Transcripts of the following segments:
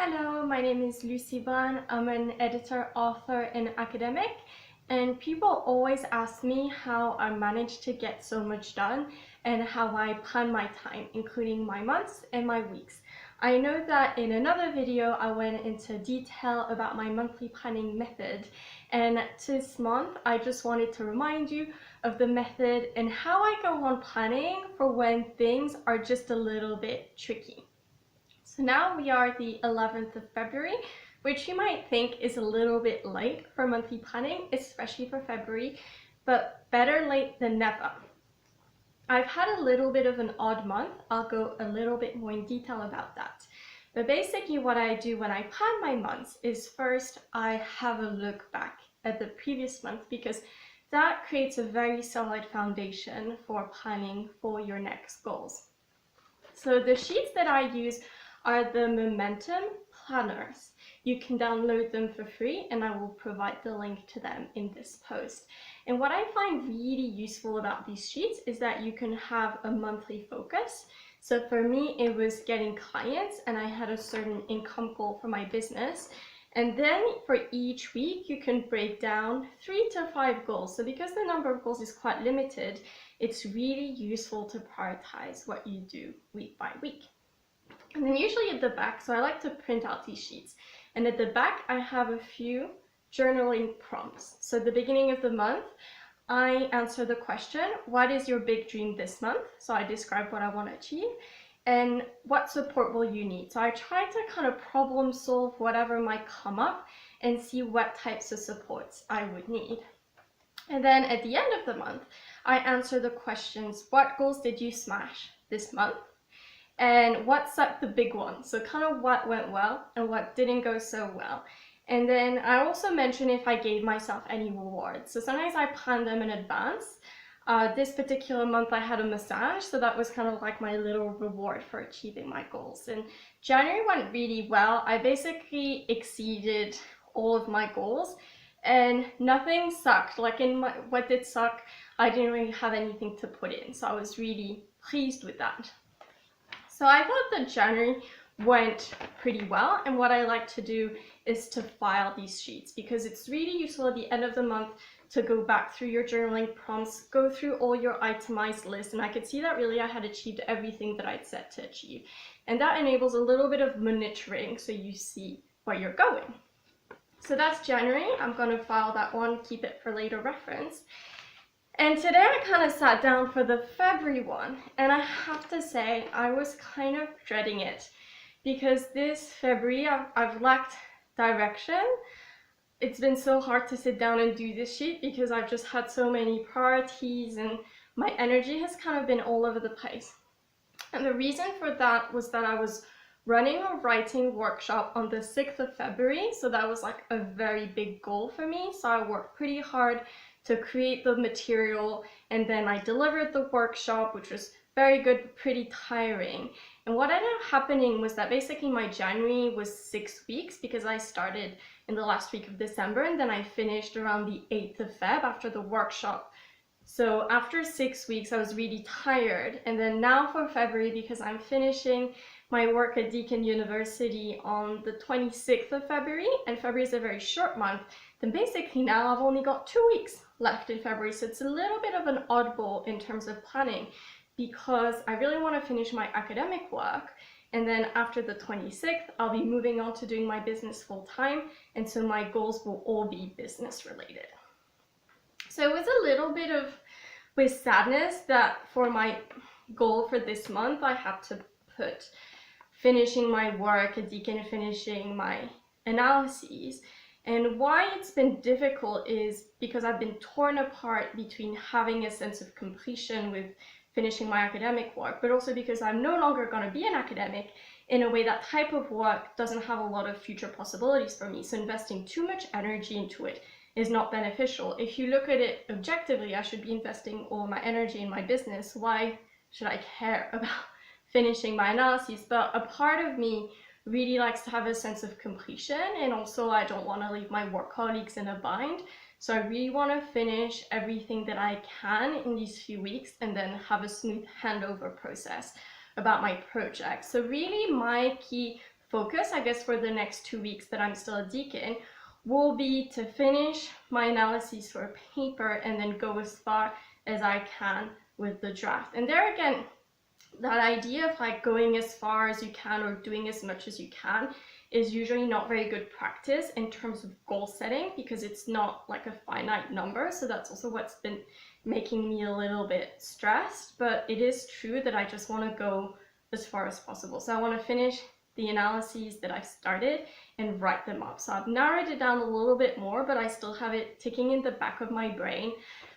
Hello, my name is Lucy Van. I'm an editor, author, and academic, and people always ask me how I manage to get so much done and how I plan my time, including my months and my weeks. I know that in another video I went into detail about my monthly planning method, and this month I just wanted to remind you of the method and how I go on planning for when things are just a little bit tricky. So now we are the 11th of February, which you might think is a little bit late for monthly planning, especially for February, but better late than never. I've had a little bit of an odd month. I'll go a little bit more in detail about that. But basically what I do when I plan my months is first I have a look back at the previous month because that creates a very solid foundation for planning for your next goals. So the sheets that I use are the Momentum planners. You can download them for free and I will provide the link to them in this post. And what I find really useful about these sheets is that you can have a monthly focus. So for me, it was getting clients and I had a certain income goal for my business. And then for each week, you can break down 3 to 5 goals. So because the number of goals is quite limited, it's really useful to prioritize what you do week by week. And then usually at the back, so I like to print out these sheets. And at the back, I have a few journaling prompts. So at the beginning of the month, I answer the question, what is your big dream this month? So I describe what I want to achieve. And what support will you need? So I try to kind of problem solve whatever might come up and see what types of supports I would need. And then at the end of the month, I answer the questions, what goals did you smash this month? And what's like the big one? So kind of what went well and what didn't go so well. And then I also mention if I gave myself any rewards. So sometimes I plan them in advance. This particular month I had a massage, so that was kind of like my little reward for achieving my goals. And January went really well. I basically exceeded all of my goals and nothing sucked. Like what did suck, I didn't really have anything to put in. So I was really pleased with that. So I thought that January went pretty well, and what I like to do is to file these sheets because it's really useful at the end of the month to go back through your journaling prompts, go through all your itemized lists, and I could see that really I had achieved everything that I'd set to achieve. And that enables a little bit of monitoring so you see where you're going. So that's January. I'm going to file that one, keep it for later reference. And today I kind of sat down for the February one, and I have to say I was kind of dreading it because this February I've lacked direction. It's been so hard to sit down and do this sheet because I've just had so many priorities and my energy has kind of been all over the place. And the reason for that was that I was running a writing workshop on the 6th of February, so that was like a very big goal for me. So I worked pretty hard to create the material, and then I delivered the workshop, which was very good but pretty tiring. And what ended up happening was that basically my January was 6 weeks because I started in the last week of December and then I finished around the 8th of Feb after the workshop. So after 6 weeks I was really tired, and then now for February, because I'm finishing my work at Deakin University on the 26th of February, and February is a very short month, then basically now I've only got 2 weeks left in February. So it's a little bit of an oddball in terms of planning because I really want to finish my academic work. And then after the 26th, I'll be moving on to doing my business full time. And so my goals will all be business related. So it was a little bit of with sadness that for my goal for this month, I had to put finishing my work at Deakin, finishing my analyses. And why it's been difficult is because I've been torn apart between having a sense of completion with finishing my academic work, but also because I'm no longer going to be an academic. In a way, that type of work doesn't have a lot of future possibilities for me. So investing too much energy into it is not beneficial. If you look at it objectively, I should be investing all my energy in my business. Why should I care about finishing my analyses? But a part of me really likes to have a sense of completion, and also I don't want to leave my work colleagues in a bind. So I really want to finish everything that I can in these few weeks and then have a smooth handover process about my project. So really my key focus, I guess, for the next 2 weeks that I'm still a deacon will be to finish my analyses for a paper and then go as far as I can with the draft. And there again, that idea of like going as far as you can or doing as much as you can is usually not very good practice in terms of goal setting, because it's not like a finite number. So that's also what's been making me a little bit stressed. But it is true that I just want to go as far as possible. So I want to finish the analyses that I've started and write them up. So I've narrowed it down a little bit more, but I still have it ticking in the back of my brain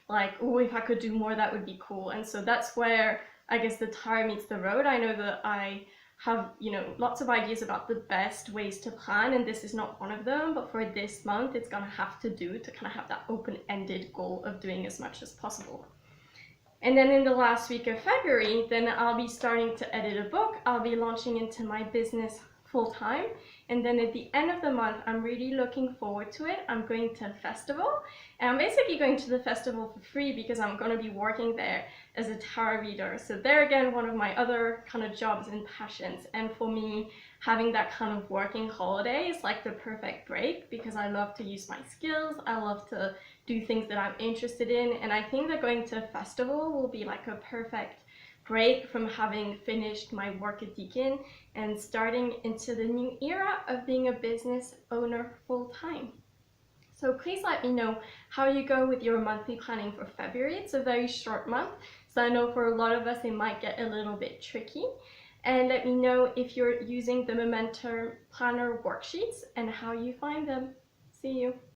like, oh, if I could do more, that would be cool. And so that's where I guess the tire meets the road. I know that I have, lots of ideas about the best ways to plan, and this is not one of them, but for this month, it's gonna have to do to kind of have that open-ended goal of doing as much as possible. And then in the last week of February, then I'll be starting to edit a book. I'll be launching into my business full-time. And then at the end of the month, I'm really looking forward to it. I'm going to a festival, and I'm basically going to the festival for free because I'm going to be working there as a tarot reader. So there again, one of my other kind of jobs and passions. And for me, having that kind of working holiday is like the perfect break, because I love to use my skills. I love to do things that I'm interested in. And I think that going to a festival will be like a perfect break from having finished my work at Deakin and starting into the new era of being a business owner full-time. So please let me know how you go with your monthly planning for February. It's a very short month, so I know for a lot of us it might get a little bit tricky. And let me know if you're using the Momentum Planner worksheets and how you find them. See you.